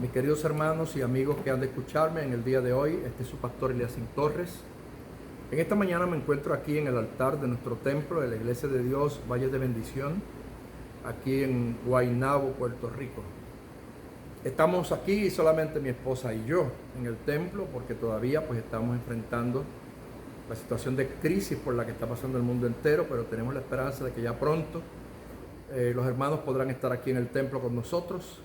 Mis queridos hermanos y amigos que han de escucharme en el día de hoy, este es su pastor Eliasín Torres. En esta mañana me encuentro aquí en el altar de nuestro templo de la Iglesia de Dios Valle de Bendición, aquí en Guaynabo, Puerto Rico. Estamos aquí solamente mi esposa y yo en el templo porque todavía estamos enfrentando la situación de crisis por la que está pasando el mundo entero, pero tenemos la esperanza de que ya pronto los hermanos podrán estar aquí en el templo con nosotros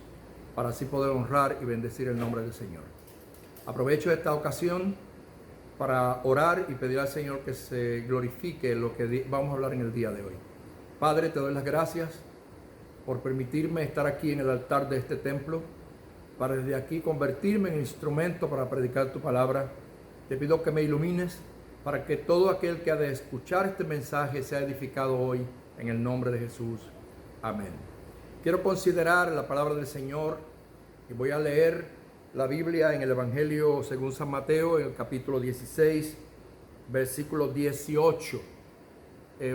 para así poder honrar y bendecir el nombre del Señor. Aprovecho esta ocasión para orar y pedir al Señor que se glorifique lo que vamos a hablar en el día de hoy. Padre, te doy las gracias por permitirme estar aquí en el altar de este templo, para desde aquí convertirme en instrumento para predicar tu palabra. Te pido que me ilumines para que todo aquel que ha de escuchar este mensaje sea edificado hoy en el nombre de Jesús. Amén. Quiero considerar la palabra del Señor y voy a leer la Biblia en el Evangelio según San Mateo, en el capítulo 16, versículo 18.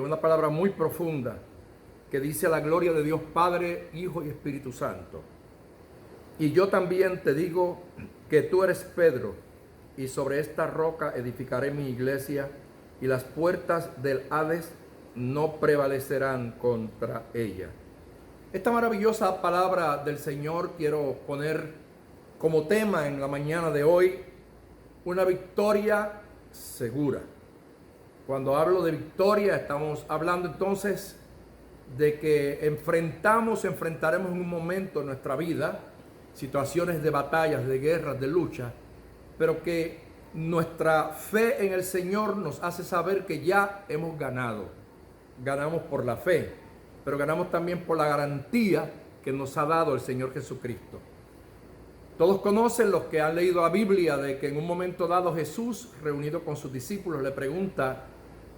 Una palabra muy profunda que dice: la gloria de Dios Padre, Hijo y Espíritu Santo. Y yo también te digo que tú eres Pedro, y sobre esta roca edificaré mi iglesia, y las puertas del Hades no prevalecerán contra ella. Esta maravillosa palabra del Señor quiero poner como tema en la mañana de hoy: una victoria segura. Cuando hablo de victoria, estamos hablando entonces de que enfrentaremos en un momento en nuestra vida situaciones de batallas, de guerras, de lucha, pero que nuestra fe en el Señor nos hace saber que ya hemos ganado. Ganamos por la fe, pero ganamos también por la garantía que nos ha dado el Señor Jesucristo. Todos conocen, los que han leído la Biblia, de que en un momento dado Jesús, reunido con sus discípulos, le pregunta: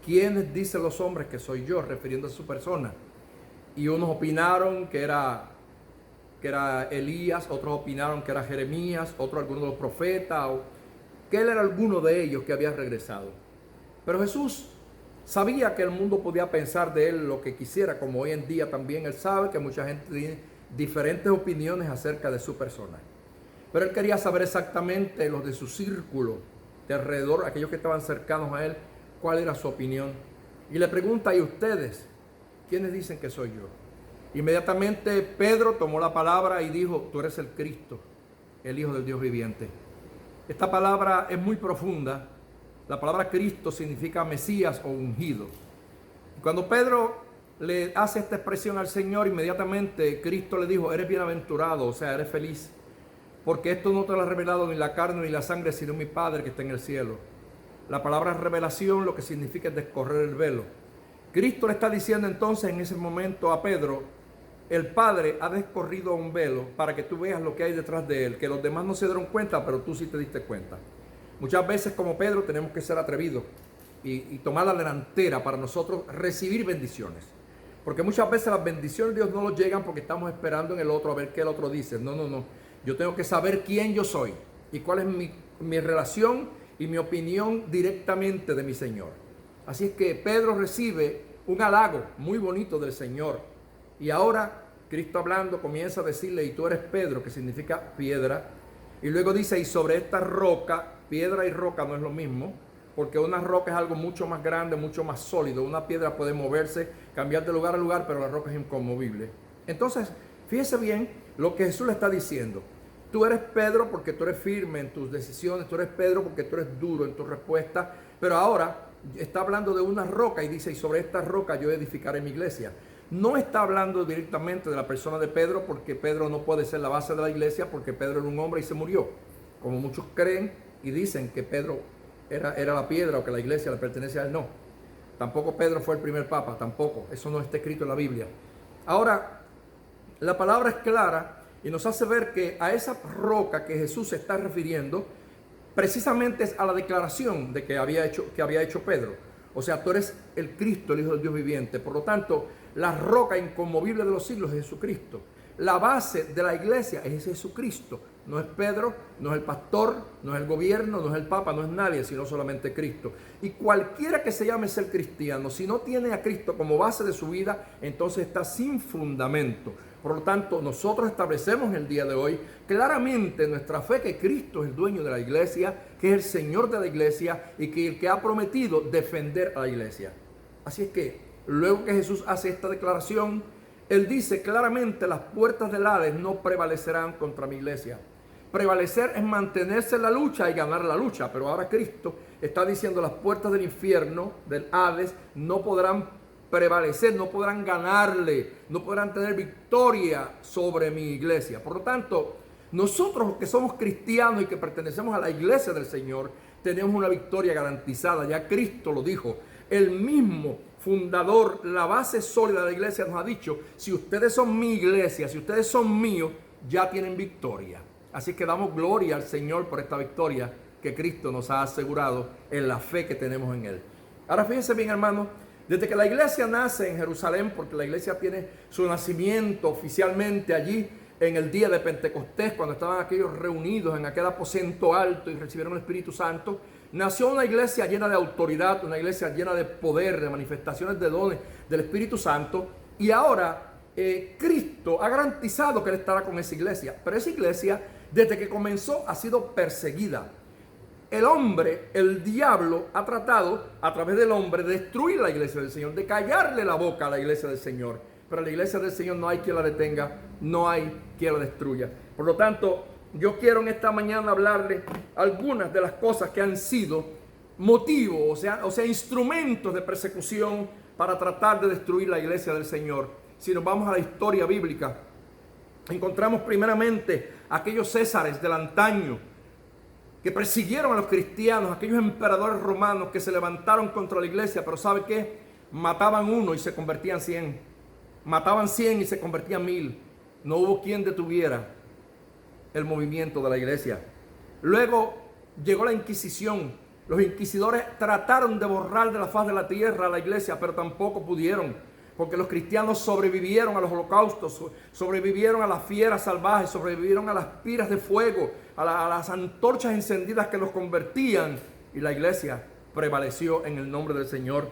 ¿quiénes dicen los hombres que soy yo?, refiriendo a su persona. Y unos opinaron que era Elías, otros opinaron que era Jeremías, otros algunos de los profetas, o que él era alguno de ellos que había regresado. Pero Jesús sabía que el mundo podía pensar de él lo que quisiera, como hoy en día también él sabe que mucha gente tiene diferentes opiniones acerca de su persona. Pero él quería saber exactamente los de su círculo de alrededor, aquellos que estaban cercanos a él, cuál era su opinión. Y le pregunta: ¿y ustedes? ¿Quiénes dicen que soy yo? Inmediatamente Pedro tomó la palabra y dijo: tú eres el Cristo, el Hijo del Dios viviente. Esta palabra es muy profunda. La palabra Cristo significa Mesías o ungido. Cuando Pedro le hace esta expresión al Señor, inmediatamente Cristo le dijo: eres bienaventurado, o sea, eres feliz, porque esto no te lo ha revelado ni la carne ni la sangre, sino mi Padre que está en el cielo. La palabra revelación lo que significa es descorrer el velo. Cristo le está diciendo entonces en ese momento a Pedro: el Padre ha descorrido un velo para que tú veas lo que hay detrás de él, que los demás no se dieron cuenta, pero tú sí te diste cuenta. Muchas veces, como Pedro, tenemos que ser atrevidos y tomar la delantera para nosotros recibir bendiciones. Porque muchas veces las bendiciones de Dios no nos llegan porque estamos esperando en el otro a ver qué el otro dice. No. Yo tengo que saber quién yo soy y cuál es mi relación y mi opinión directamente de mi Señor. Así es que Pedro recibe un halago muy bonito del Señor. Y ahora Cristo, hablando, comienza a decirle: y tú eres Pedro, que significa piedra. Y luego dice: y sobre esta roca. Piedra y roca no es lo mismo, porque una roca es algo mucho más grande, mucho más sólido. Una piedra puede moverse, cambiar de lugar a lugar, pero la roca es inconmovible. Entonces, fíjese bien lo que Jesús le está diciendo: tú eres Pedro porque tú eres firme en tus decisiones, tú eres Pedro porque tú eres duro en tu respuesta, pero ahora está hablando de una roca y dice: y sobre esta roca yo edificaré mi iglesia. No está hablando directamente de la persona de Pedro, porque Pedro no puede ser la base de la iglesia, porque Pedro era un hombre y se murió, como muchos creen y dicen que Pedro era la piedra o que la iglesia le pertenece a él. No, tampoco Pedro fue el primer papa, tampoco, eso no está escrito en la Biblia. Ahora, la palabra es clara y nos hace ver que a esa roca que Jesús se está refiriendo precisamente es a la declaración de que había hecho Pedro. O sea, tú eres el Cristo, el Hijo del Dios viviente. Por lo tanto, la roca inconmovible de los siglos es Jesucristo. La base de la iglesia es Jesucristo. No es Pedro, no es el pastor, no es el gobierno, no es el papa, no es nadie, sino solamente Cristo. Y cualquiera que se llame ser cristiano, si no tiene a Cristo como base de su vida, entonces está sin fundamento. Por lo tanto, nosotros establecemos en el día de hoy claramente nuestra fe que Cristo es el dueño de la iglesia, que es el Señor de la iglesia y que el que ha prometido defender a la iglesia. Así es que, luego que Jesús hace esta declaración, Él dice claramente: las puertas del Hades no prevalecerán contra mi iglesia. Prevalecer es mantenerse en la lucha y ganar la lucha, pero ahora Cristo está diciendo: las puertas del infierno, del Hades, no podrán prevalecer, no podrán ganarle, no podrán tener victoria sobre mi iglesia. Por lo tanto, nosotros que somos cristianos y que pertenecemos a la iglesia del Señor, tenemos una victoria garantizada. Ya Cristo lo dijo. El mismo fundador, la base sólida de la iglesia, nos ha dicho: si ustedes son mi iglesia, si ustedes son míos, ya tienen victoria. Así que damos gloria al Señor por esta victoria que Cristo nos ha asegurado en la fe que tenemos en Él. Ahora fíjense bien, hermanos, desde que la iglesia nace en Jerusalén, porque la iglesia tiene su nacimiento oficialmente allí en el día de Pentecostés, cuando estaban aquellos reunidos en aquel aposento alto y recibieron el Espíritu Santo, nació una iglesia llena de autoridad, una iglesia llena de poder, de manifestaciones de dones del Espíritu Santo. Y ahora Cristo ha garantizado que Él estará con esa iglesia. Pero esa iglesia, desde que comenzó, ha sido perseguida. El hombre, el diablo, ha tratado a través del hombre de destruir la iglesia del Señor, de callarle la boca a la iglesia del Señor. Pero la iglesia del Señor no hay quien la detenga, no hay quien la destruya. Por lo tanto, yo quiero en esta mañana hablarle algunas de las cosas que han sido motivos, o sea, instrumentos de persecución para tratar de destruir la iglesia del Señor. Si nos vamos a la historia bíblica, encontramos primeramente aquellos césares del antaño que persiguieron a los cristianos, aquellos emperadores romanos que se levantaron contra la iglesia, pero ¿sabe qué? Mataban uno y se convertían 100. Mataban 100 y se convertían 1000. No hubo quien detuviera el movimiento de la iglesia. Luego llegó la Inquisición. Los inquisidores trataron de borrar de la faz de la tierra a la iglesia, pero tampoco pudieron, porque los cristianos sobrevivieron a los holocaustos, sobrevivieron a las fieras salvajes, sobrevivieron a las piras de fuego, a las antorchas encendidas que los convertían, y la iglesia prevaleció en el nombre del Señor.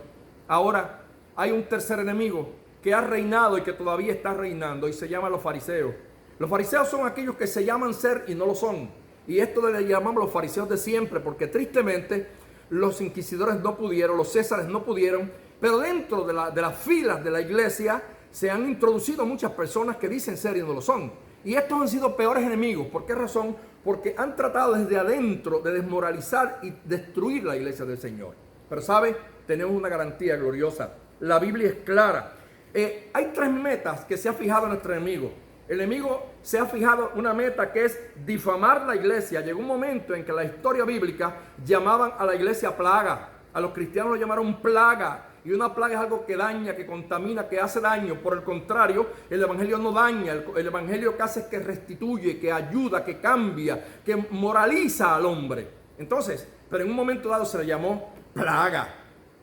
Ahora hay un tercer enemigo que ha reinado y que todavía está reinando, y se llama los fariseos. Los fariseos son aquellos que se llaman ser y no lo son. Y esto le llamamos los fariseos de siempre, porque tristemente los inquisidores no pudieron, los césares no pudieron, pero dentro de las filas de la iglesia se han introducido muchas personas que dicen ser y no lo son. Y estos han sido peores enemigos. ¿Por qué razón? Porque han tratado desde adentro de desmoralizar y destruir la iglesia del Señor. Pero ¿sabe? Tenemos una garantía gloriosa. La Biblia es clara. Hay 3 metas que se ha fijado nuestro enemigo. El enemigo se ha fijado una meta que es difamar la iglesia. Llegó un momento en que la historia bíblica llamaban a la iglesia plaga. A los cristianos lo llamaron plaga. Y una plaga es algo que daña, que contamina, que hace daño. Por el contrario, el evangelio no daña. El evangelio que hace es que restituye, que ayuda, que cambia, que moraliza al hombre. Entonces, pero en un momento dado se le llamó plaga.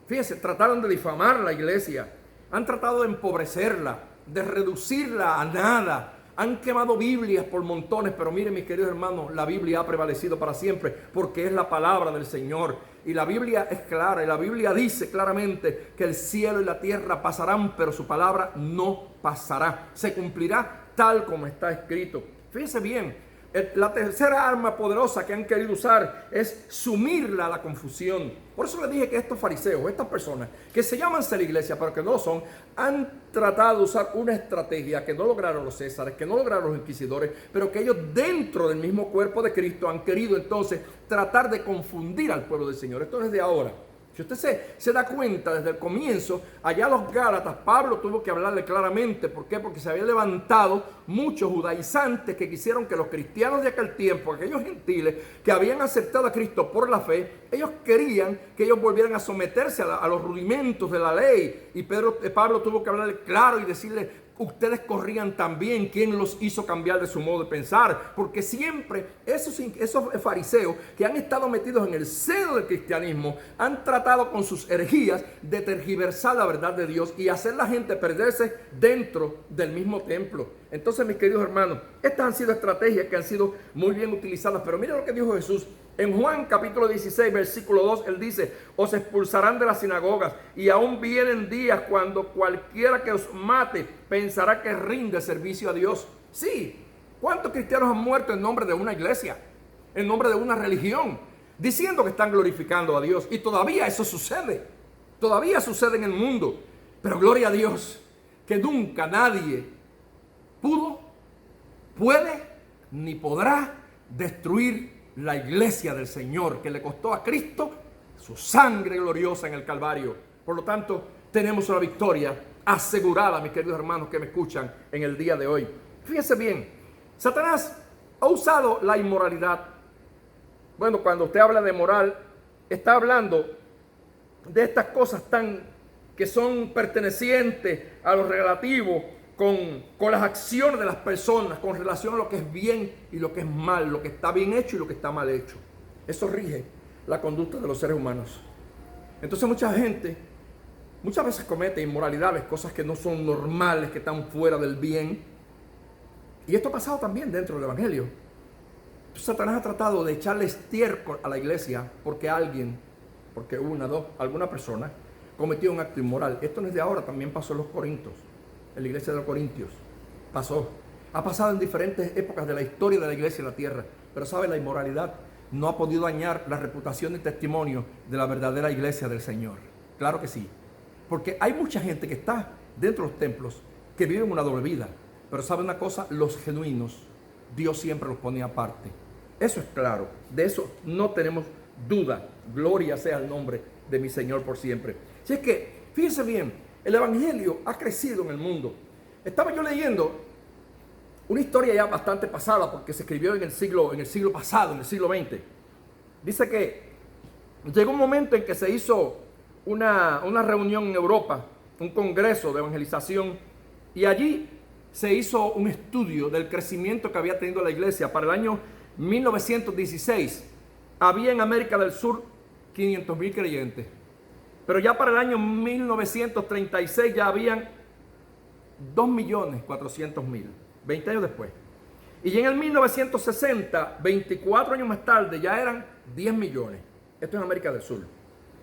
Fíjense, trataron de difamar la iglesia. Han tratado de empobrecerla, de reducirla a nada. Han quemado Biblias por montones, pero miren, mis queridos hermanos, la Biblia ha prevalecido para siempre porque es la palabra del Señor. Y la Biblia es clara, y la Biblia dice claramente que el cielo y la tierra pasarán, pero su palabra no pasará. Se cumplirá tal como está escrito. Fíjense bien, la tercera arma poderosa que han querido usar es sumirla a la confusión. Por eso les dije que estos fariseos, estas personas que se llaman ser iglesia pero que no lo son, han tratado de usar una estrategia que no lograron los césares, que no lograron los inquisidores, pero que ellos dentro del mismo cuerpo de Cristo han querido entonces tratar de confundir al pueblo del Señor. Esto no es de ahora. Si usted se da cuenta desde el comienzo, allá los Gálatas, Pablo tuvo que hablarle claramente. ¿Por qué? Porque se habían levantado muchos judaizantes que quisieron que los cristianos de aquel tiempo, aquellos gentiles que habían aceptado a Cristo por la fe, ellos querían que ellos volvieran a someterse a los rudimentos de la ley. Y Pablo tuvo que hablarle claro y decirle: ustedes corrían también. ¿Quién los hizo cambiar de su modo de pensar? Porque siempre esos fariseos que han estado metidos en el seno del cristianismo han tratado con sus herejías de tergiversar la verdad de Dios y hacer la gente perderse dentro del mismo templo. Entonces, mis queridos hermanos, estas han sido estrategias que han sido muy bien utilizadas. Pero mira lo que dijo Jesús En Juan capítulo 16, versículo 2, él dice: os expulsarán de las sinagogas, y aún vienen días cuando cualquiera que os mate pensará que rinde servicio a Dios. Sí, ¿cuántos cristianos han muerto en nombre de una iglesia, en nombre de una religión, diciendo que están glorificando a Dios? Y todavía eso sucede, todavía sucede en el mundo. Pero gloria a Dios, que nunca nadie pudo, puede, ni podrá destruir la iglesia del Señor, que le costó a Cristo su sangre gloriosa en el Calvario. Por lo tanto, tenemos una victoria asegurada, mis queridos hermanos que me escuchan en el día de hoy. Fíjense bien, Satanás ha usado la inmoralidad. Bueno, cuando usted habla de moral, está hablando de estas cosas que son pertenecientes a lo relativo con las acciones de las personas, con relación a lo que es bien y lo que es mal, lo que está bien hecho y lo que está mal hecho. Eso rige la conducta de los seres humanos. Entonces mucha gente muchas veces comete inmoralidades, cosas que no son normales, que están fuera del bien. Y esto ha pasado también dentro del Evangelio. Entonces, Satanás ha tratado de echarle estiércol a la iglesia porque alguna persona cometió un acto inmoral. Esto no es de ahora, también pasó en los Corintios. En la iglesia de los Corintios ha pasado en diferentes épocas de la historia de la iglesia en la tierra. Pero sabe, la inmoralidad no ha podido dañar la reputación y testimonio de la verdadera iglesia del Señor. Claro que sí, porque hay mucha gente que está dentro de los templos que viven una doble vida. Pero sabe una cosa, los genuinos Dios siempre los pone aparte. Eso es claro, de eso no tenemos duda. Gloria sea el nombre de mi Señor por siempre. Si es que, fíjense bien, el Evangelio ha crecido en el mundo. Estaba yo leyendo una historia ya bastante pasada, porque se escribió en el siglo pasado, en el siglo XX. Dice que llegó un momento en que se hizo una reunión en Europa, un congreso de evangelización, y allí se hizo un estudio del crecimiento que había tenido la iglesia. Para el año 1916 había en América del Sur 500,000 creyentes. Pero ya para el año 1936 ya habían 2,400,000, 20 años después. Y en el 1960, 24 años más tarde, ya eran 10 millones. Esto es América del Sur.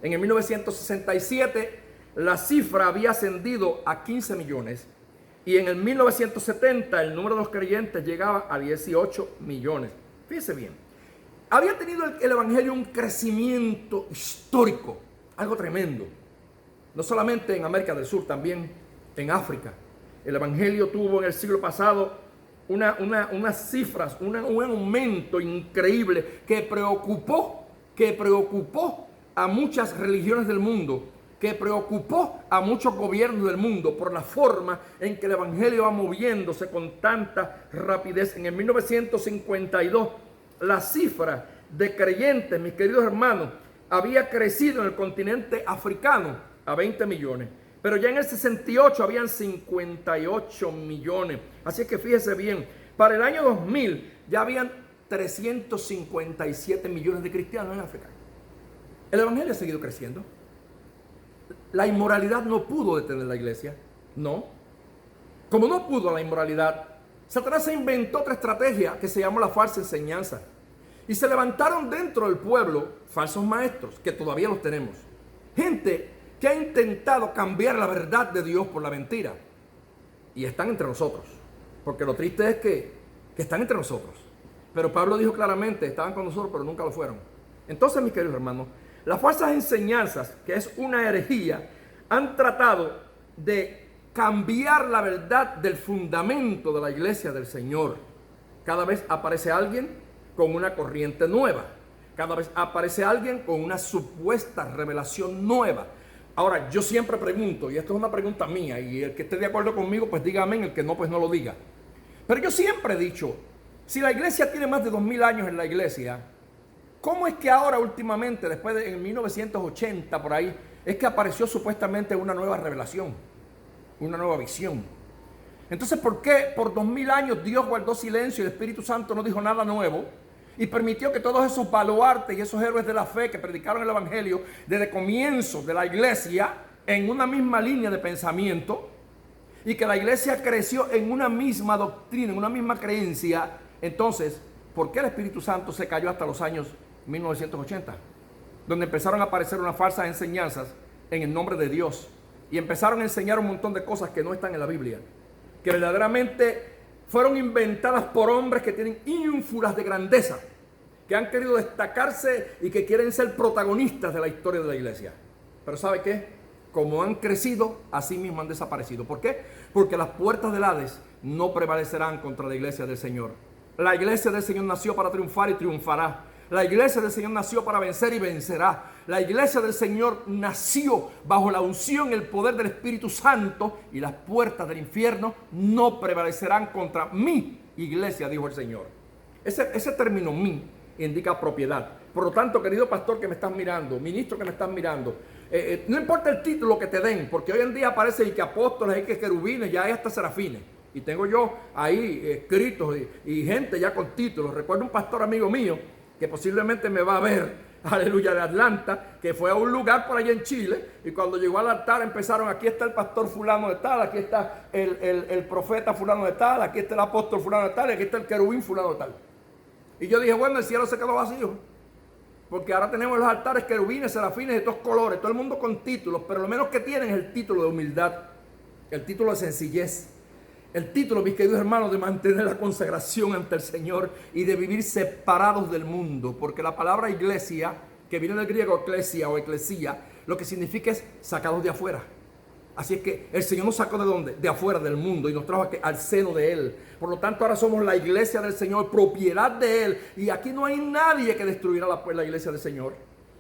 En el 1967 la cifra había ascendido a 15 millones. Y en el 1970 el número de los creyentes llegaba a 18 millones. Fíjense bien, había tenido el Evangelio un crecimiento histórico, algo tremendo. No solamente en América del Sur, también en África. El Evangelio tuvo en el siglo pasado unas cifras, un aumento increíble que preocupó a muchas religiones del mundo, que preocupó a muchos gobiernos del mundo por la forma en que el Evangelio va moviéndose con tanta rapidez. En el 1952, la cifra de creyentes, mis queridos hermanos, había crecido en el continente africano a 20 millones. Pero ya en el 68 habían 58 millones. Así que fíjese bien, para el año 2000 ya habían 357 millones de cristianos en África. El Evangelio ha seguido creciendo. La inmoralidad no pudo detener la iglesia, no. Como no pudo la inmoralidad, Satanás se inventó otra estrategia que se llamó la falsa enseñanza. Y se levantaron dentro del pueblo falsos maestros, que todavía los tenemos. Gente que ha intentado cambiar la verdad de Dios por la mentira. Y están entre nosotros. Porque lo triste es que están entre nosotros. Pero Pablo dijo claramente, estaban con nosotros, pero nunca lo fueron. Entonces, mis queridos hermanos, las falsas enseñanzas, que es una herejía, han tratado de cambiar la verdad del fundamento de la iglesia del Señor. Cada vez aparece alguien con una corriente nueva. Cada vez aparece alguien con una supuesta revelación nueva. Ahora, yo siempre pregunto, y esto es una pregunta mía, y el que esté de acuerdo conmigo, pues diga amén, el que no, pues no lo diga. Pero yo siempre he dicho, si la iglesia tiene más de 2000 años en la iglesia, ¿cómo es que ahora últimamente, después de en 1980 por ahí, es que apareció supuestamente una nueva revelación, una nueva visión? Entonces, ¿por qué por 2000 años Dios guardó silencio y el Espíritu Santo no dijo nada nuevo? Y permitió que todos esos baluartes y esos héroes de la fe que predicaron el Evangelio desde comienzos de la iglesia en una misma línea de pensamiento, y que la iglesia creció en una misma doctrina, en una misma creencia. Entonces, ¿por qué el Espíritu Santo se cayó hasta los años 1980, donde empezaron a aparecer unas falsas enseñanzas en el nombre de Dios y empezaron a enseñar un montón de cosas que no están en la Biblia, que verdaderamente fueron inventadas por hombres que tienen ínfulas de grandeza, que han querido destacarse y que quieren ser protagonistas de la historia de la iglesia. Pero ¿sabe qué? Como han crecido, así mismo han desaparecido. ¿Por qué? Porque las puertas del Hades no prevalecerán contra la iglesia del Señor. La iglesia del Señor nació para triunfar y triunfará. La iglesia del Señor nació para vencer y vencerá. La iglesia del Señor nació bajo la unción y el poder del Espíritu Santo, y las puertas del infierno no prevalecerán contra mi iglesia, dijo el Señor. Ese término "mi" indica propiedad. Por lo tanto, querido pastor que me estás mirando, ministro que me estás mirando, no importa el título que te den, porque hoy en día aparece y que apóstoles, hay que querubines, ya hay hasta serafines. Y tengo yo ahí escritos y gente ya con títulos. Recuerdo un pastor amigo mío que posiblemente me va a ver, aleluya, de Atlanta, que fue a un lugar por allá en Chile, y cuando llegó al altar empezaron: aquí está el pastor fulano de tal, aquí está el profeta fulano de tal, aquí está el apóstol fulano de tal, y aquí está el querubín fulano de tal. Y yo dije, bueno, el cielo se quedó vacío, porque ahora tenemos los altares querubines, serafines de todos colores, todo el mundo con títulos, pero lo menos que tienen es el título de humildad, el título de sencillez, el título, mis queridos hermanos, de mantener la consagración ante el Señor y de vivir separados del mundo, porque la palabra iglesia, que viene del griego eclesia o eclesía, lo que significa es sacados de afuera. Así es que el Señor nos sacó ¿de dónde? De afuera del mundo, y nos trajo aquí al seno de Él. Por lo tanto, ahora somos la iglesia del Señor, propiedad de Él, y aquí no hay nadie que destruirá la iglesia del Señor.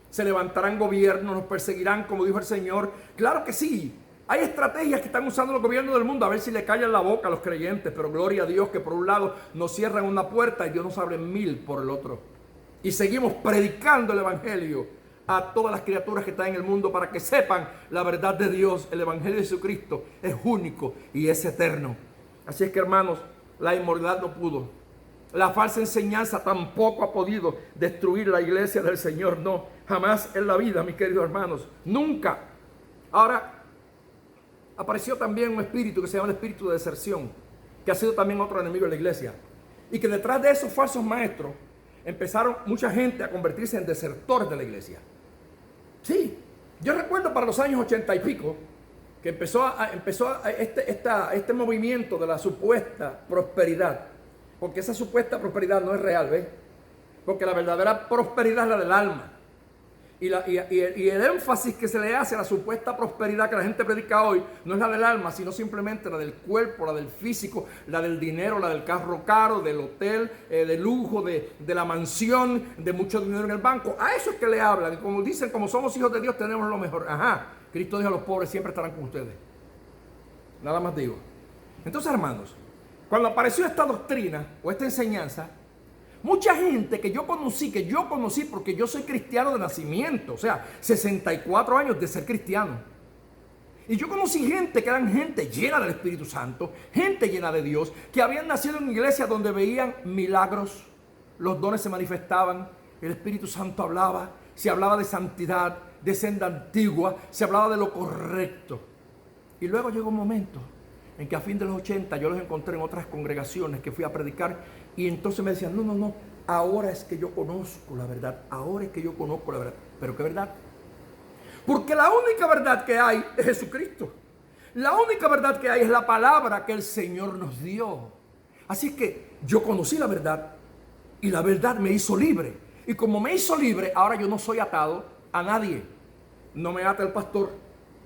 Se levantarán gobiernos, nos perseguirán, como dijo el Señor. Claro que sí. Hay estrategias que están usando los gobiernos del mundo a ver si le callan la boca a los creyentes, pero gloria a Dios que por un lado nos cierran una puerta y Dios nos abre 1000 por el otro. Y seguimos predicando el evangelio a todas las criaturas que están en el mundo para que sepan la verdad de Dios. El evangelio de Jesucristo es único y es eterno. Así es que, hermanos, la inmoralidad no pudo. La falsa enseñanza tampoco ha podido destruir la iglesia del Señor. No, jamás en la vida, mis queridos hermanos. Nunca. Ahora, apareció también un espíritu que se llama el espíritu de deserción, que ha sido también otro enemigo de la iglesia. Y que detrás de esos falsos maestros empezaron mucha gente a convertirse en desertores de la iglesia. Sí, yo recuerdo para los años 80 y pico que empezó este movimiento de la supuesta prosperidad, porque esa supuesta prosperidad no es real, ¿ves? Porque la verdadera prosperidad es la del alma. Y el énfasis que se le hace a la supuesta prosperidad que la gente predica hoy no es la del alma, sino simplemente la del cuerpo, la del físico, la del dinero, la del carro caro, del hotel, de lujo, de la mansión, de mucho dinero en el banco. A eso es que le hablan. Y como dicen, como somos hijos de Dios, tenemos lo mejor. Ajá, Cristo dijo: a los pobres siempre estarán con ustedes. Nada más digo. Entonces, hermanos, cuando apareció esta doctrina o esta enseñanza, mucha gente que yo conocí porque yo soy cristiano de nacimiento, o sea, 64 años de ser cristiano. Y yo conocí gente que eran gente llena del Espíritu Santo, gente llena de Dios, que habían nacido en iglesias donde veían milagros, los dones se manifestaban, el Espíritu Santo hablaba, se hablaba de santidad, de senda antigua, se hablaba de lo correcto. Y luego llegó un momento en que a fin de los 80 yo los encontré en otras congregaciones que fui a predicar, y entonces me decían: no, ahora es que yo conozco la verdad, ahora es que yo conozco la verdad. ¿Pero qué verdad? Porque la única verdad que hay es Jesucristo. La única verdad que hay es la palabra que el Señor nos dio. Así que yo conocí la verdad y la verdad me hizo libre. Y como me hizo libre, ahora yo no soy atado a nadie. No me ata el pastor,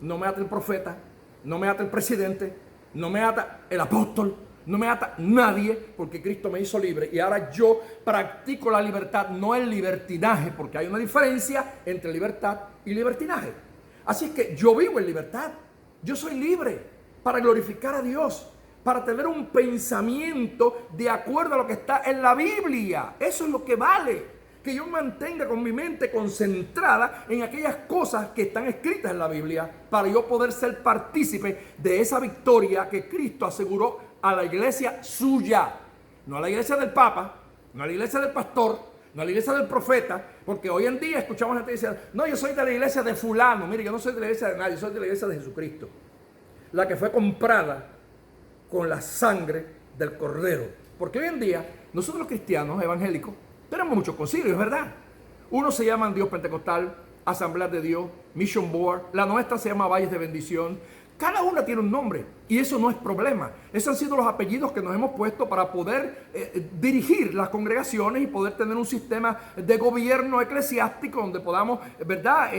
no me ata el profeta, no me ata el presidente, no me ata el apóstol, no me ata nadie, porque Cristo me hizo libre. Y ahora yo practico la libertad, no el libertinaje, porque hay una diferencia entre libertad y libertinaje. Así es que yo vivo en libertad. Yo soy libre para glorificar a Dios, para tener un pensamiento de acuerdo a lo que está en la Biblia. Eso es lo que vale. Que yo mantenga con mi mente concentrada en aquellas cosas que están escritas en la Biblia, para yo poder ser partícipe de esa victoria que Cristo aseguró a la iglesia suya. No a la iglesia del Papa, no a la iglesia del pastor, no a la iglesia del profeta, porque hoy en día escuchamos a gente decir: no, yo soy de la iglesia de fulano. Mire, yo no soy de la iglesia de nadie, yo soy de la iglesia de Jesucristo, la que fue comprada con la sangre del Cordero. Porque hoy en día nosotros los cristianos evangélicos tenemos muchos concilios, ¿verdad? Unos se llaman Dios Pentecostal, Asamblea de Dios, Mission Board. La nuestra se llama Valles de Bendición. Cada una tiene un nombre y eso no es problema. Esos han sido los apellidos que nos hemos puesto para poder dirigir las congregaciones y poder tener un sistema de gobierno eclesiástico donde podamos, ¿verdad?,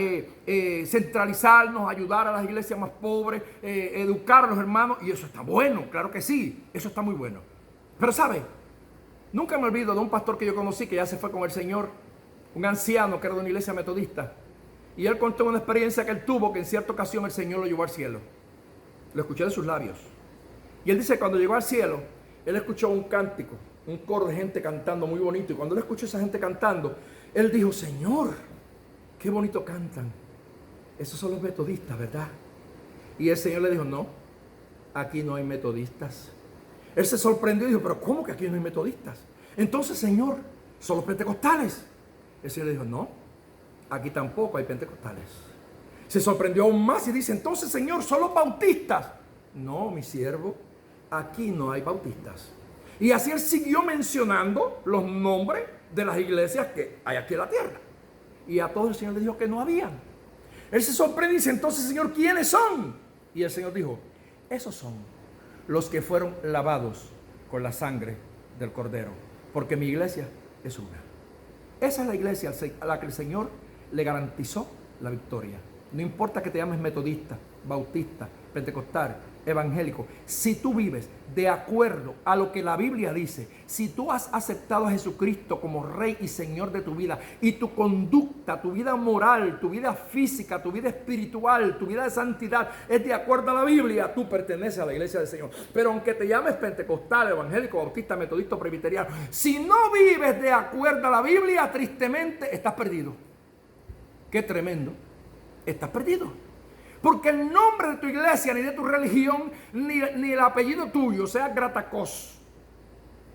centralizarnos, ayudar a las iglesias más pobres, educar a los hermanos. Y eso está bueno, claro que sí, eso está muy bueno. Pero ¿sabe? Nunca me olvido de un pastor que yo conocí que ya se fue con el Señor, un anciano que era de una iglesia metodista. Y él contó una experiencia que él tuvo, que en cierta ocasión el Señor lo llevó al cielo. Lo escuché de sus labios. Y él dice que cuando llegó al cielo, él escuchó un cántico, un coro de gente cantando muy bonito. Y cuando él escuchó a esa gente cantando, él dijo: Señor, qué bonito cantan. Esos son los metodistas, ¿verdad? Y el Señor le dijo: no, aquí no hay metodistas. Él se sorprendió y dijo: pero ¿cómo que aquí no hay metodistas? Entonces, Señor, son los pentecostales. El Señor le dijo: no, aquí tampoco hay pentecostales. Se sorprendió aún más y dice: entonces, Señor, ¿son los bautistas? No, mi siervo, aquí no hay bautistas. Y así él siguió mencionando los nombres de las iglesias que hay aquí en la tierra. Y a todos el Señor le dijo que no habían. Él se sorprende y dice: entonces, Señor, ¿quiénes son? Y el Señor dijo: esos son los que fueron lavados con la sangre del Cordero, porque mi iglesia es una. Esa es la iglesia a la que el Señor le garantizó la victoria. No importa que te llames metodista, bautista, pentecostal, evangélico. Si tú vives de acuerdo a lo que la Biblia dice, si tú has aceptado a Jesucristo como Rey y Señor de tu vida, y tu conducta, tu vida moral, tu vida física, tu vida espiritual, tu vida de santidad es de acuerdo a la Biblia, tú perteneces a la iglesia del Señor. Pero aunque te llames pentecostal, evangélico, bautista, metodista o presbiteriano, si no vives de acuerdo a la Biblia, tristemente estás perdido. Qué tremendo. Estás perdido. Porque el nombre de tu iglesia, ni de tu religión, ni el apellido tuyo, sea Gratacós,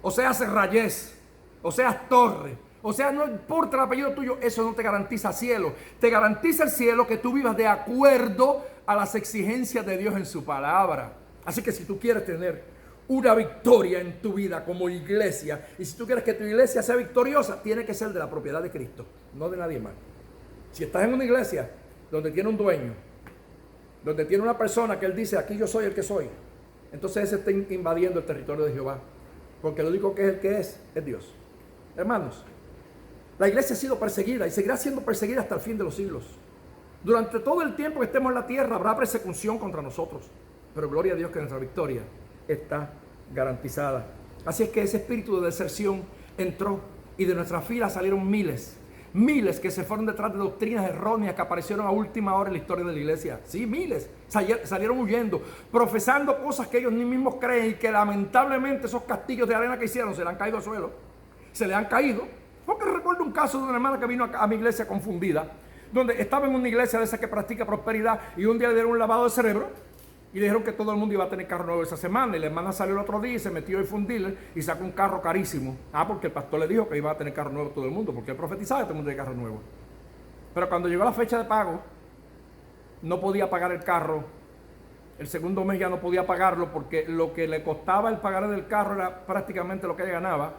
o sea Serrayés, o sea Torres, o sea, no importa el apellido tuyo, eso no te garantiza cielo. Te garantiza el cielo que tú vivas de acuerdo a las exigencias de Dios en su palabra. Así que si tú quieres tener una victoria en tu vida como iglesia, y si tú quieres que tu iglesia sea victoriosa, tiene que ser de la propiedad de Cristo, no de nadie más. Si estás en una iglesia donde tiene un dueño, donde tiene una persona que él dice: aquí yo soy el que soy, entonces ese está invadiendo el territorio de Jehová, porque lo único que es el que es Dios. Hermanos, la iglesia ha sido perseguida y seguirá siendo perseguida hasta el fin de los siglos. Durante todo el tiempo que estemos en la tierra habrá persecución contra nosotros, pero gloria a Dios que nuestra victoria está garantizada. Así es que ese espíritu de deserción entró y de nuestras filas salieron miles que se fueron detrás de doctrinas erróneas que aparecieron a última hora en la historia de la iglesia. Sí, miles salieron huyendo, profesando cosas que ellos ni mismos creen, y que lamentablemente esos castillos de arena que hicieron se le han caído al suelo. Se le han caído. Porque recuerdo un caso de una hermana que vino a mi iglesia confundida, donde estaba en una iglesia de esa que practica prosperidad, y un día le dieron un lavado de cerebro y le dijeron que todo el mundo iba a tener carro nuevo esa semana. Y la hermana salió el otro día y se metió en un dealer y sacó un carro carísimo. Porque el pastor le dijo que iba a tener carro nuevo todo el mundo, porque él profetizaba que todo el mundo tenía carro nuevo. Pero cuando llegó la fecha de pago, no podía pagar el carro. El segundo mes ya no podía pagarlo, porque lo que le costaba el pagar del carro era prácticamente lo que ella ganaba.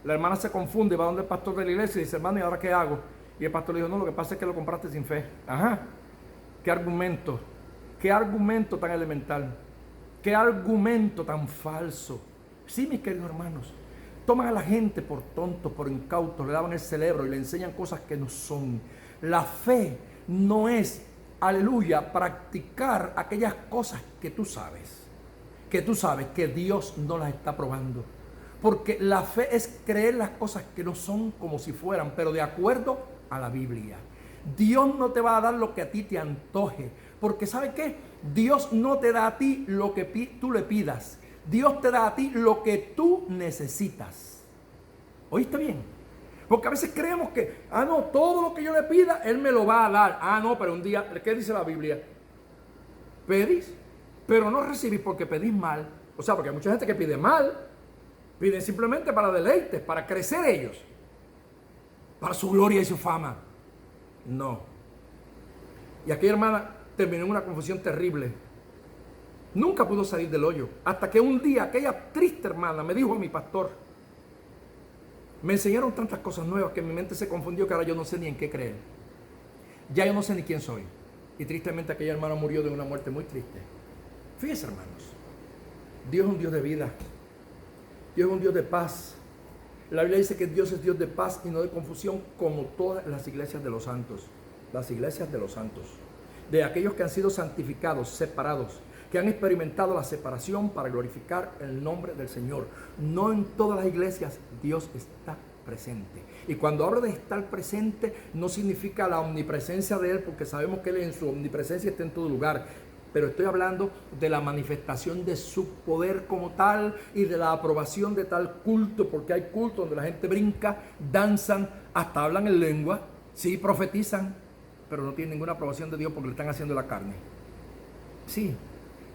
La hermana se confunde, va donde el pastor de la iglesia y dice: hermano, ¿y ahora qué hago? Y el pastor le dijo: no, lo que pasa es que lo compraste sin fe. Ajá. ¿Qué argumento? ¿Qué argumento tan elemental? ¿Qué argumento tan falso? Sí, mis queridos hermanos, toman a la gente por tontos, por incautos, le lavan el cerebro y le enseñan cosas que no son. La fe no es, aleluya, practicar aquellas cosas que tú sabes que Dios no las está probando. Porque la fe es creer las cosas que no son como si fueran, pero de acuerdo a la Biblia. Dios no te va a dar lo que a ti te antoje, porque ¿sabe qué? Dios no te da a ti lo que tú le pidas. Dios te da a ti lo que tú necesitas. ¿Oíste bien? Porque a veces creemos que, no, todo lo que yo le pida, Él me lo va a dar. No, pero un día, ¿qué dice la Biblia? Pedís, pero no recibís porque pedís mal. O sea, porque hay mucha gente que pide mal. Piden simplemente para deleites, para crecer ellos, para su gloria y su fama. No. Y aquella hermana terminó en una confusión terrible. Nunca pudo salir del hoyo. Hasta que un día aquella triste hermana me dijo a mi pastor: Me enseñaron tantas cosas nuevas que mi mente se confundió que ahora yo no sé ni en qué creer. Ya yo no sé ni quién soy. Y tristemente aquella hermana murió de una muerte muy triste. Fíjense, hermanos, Dios es un Dios de vida. Dios es un Dios de paz. La Biblia dice que Dios es Dios de paz y no de confusión, como todas las iglesias de los santos. Las iglesias de los santos. De aquellos que han sido santificados, separados, que han experimentado la separación para glorificar el nombre del Señor. No en todas las iglesias Dios está presente. Y cuando hablo de estar presente, no significa la omnipresencia de Él, porque sabemos que Él en su omnipresencia está en todo lugar. Pero estoy hablando de la manifestación de su poder como tal y de la aprobación de tal culto, porque hay cultos donde la gente brinca, danzan, hasta hablan en lengua, sí, profetizan, pero no tienen ninguna aprobación de Dios porque le están haciendo la carne. Sí.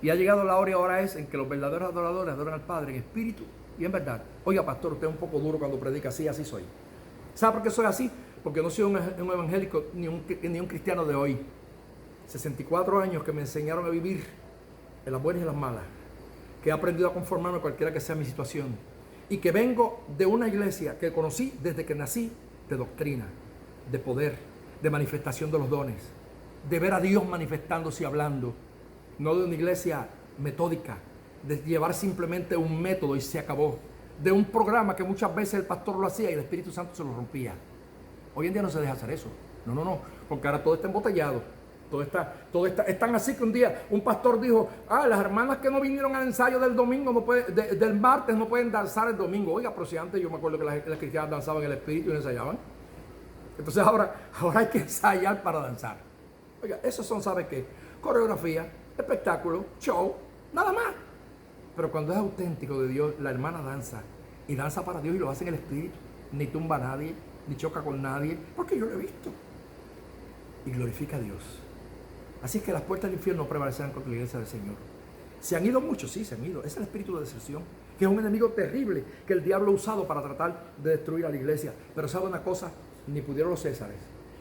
Y ha llegado la hora y ahora es en que los verdaderos adoradores adoran al Padre en espíritu y en verdad. Oiga, pastor, usted es un poco duro cuando predica. Sí, así soy. ¿Sabe por qué soy así? Porque no soy un evangélico ni un cristiano de hoy. 64 años que me enseñaron a vivir en las buenas y en las malas. Que he aprendido a conformarme a cualquiera que sea mi situación. Y que vengo de una iglesia que conocí desde que nací, de doctrina, de poder, de manifestación de los dones, de ver a Dios manifestándose y hablando. No de una iglesia metódica, de llevar simplemente un método y se acabó. De un programa que muchas veces el pastor lo hacía y el Espíritu Santo se lo rompía. Hoy en día no se deja hacer eso. No, porque ahora todo está embotellado. Todo está, es tan así que un día un pastor dijo, las hermanas que no vinieron al ensayo del domingo, del martes, no pueden danzar el domingo. Oiga, pero si antes yo me acuerdo que las cristianas danzaban en el Espíritu y no ensayaban. Entonces ahora hay que ensayar para danzar. Oiga, esos son, ¿sabe qué? Coreografía, espectáculo, show, nada más. Pero cuando es auténtico de Dios, la hermana danza y danza para Dios y lo hace en el espíritu. Ni tumba a nadie, ni choca con nadie, porque yo lo he visto. Y glorifica a Dios. Así es que las puertas del infierno no prevalecerán contra la iglesia del Señor. Se han ido muchos, sí, se han ido. Es el espíritu de deserción, que es un enemigo terrible que el diablo ha usado para tratar de destruir a la iglesia. Pero ¿sabe una cosa? Ni pudieron los césares,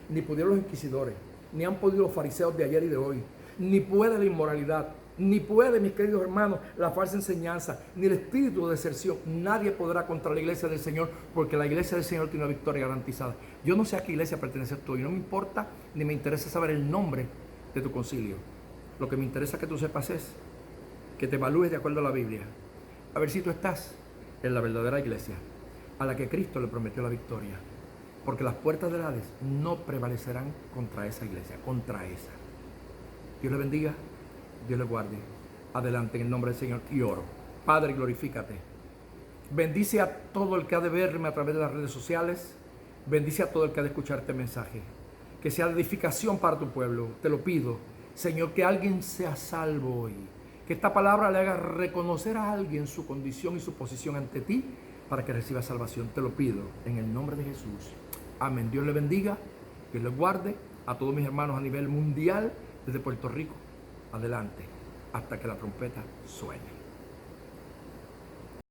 ni pudieron los inquisidores, ni han podido los fariseos de ayer y de hoy, ni puede la inmoralidad, ni puede, mis queridos hermanos, la falsa enseñanza, ni el espíritu de deserción. Nadie podrá contra la iglesia del Señor, porque la iglesia del Señor tiene una victoria garantizada. Yo no sé a qué iglesia perteneces tú y no me importa, ni me interesa saber el nombre de tu concilio. Lo que me interesa que tú sepas es que te evalúes de acuerdo a la Biblia, a ver si tú estás en la verdadera iglesia, a la que Cristo le prometió la victoria. Porque las puertas del Hades no prevalecerán contra esa iglesia, contra esa. Dios le bendiga, Dios le guarde. Adelante en el nombre del Señor y oro. Padre, glorifícate. Bendice a todo el que ha de verme a través de las redes sociales. Bendice a todo el que ha de escuchar este mensaje. Que sea de edificación para tu pueblo. Te lo pido, Señor, que alguien sea salvo hoy. Que esta palabra le haga reconocer a alguien su condición y su posición ante ti para que reciba salvación. Te lo pido en el nombre de Jesús. Amén. Dios le bendiga, Dios le guarde a todos mis hermanos a nivel mundial desde Puerto Rico. Adelante, hasta que la trompeta suene.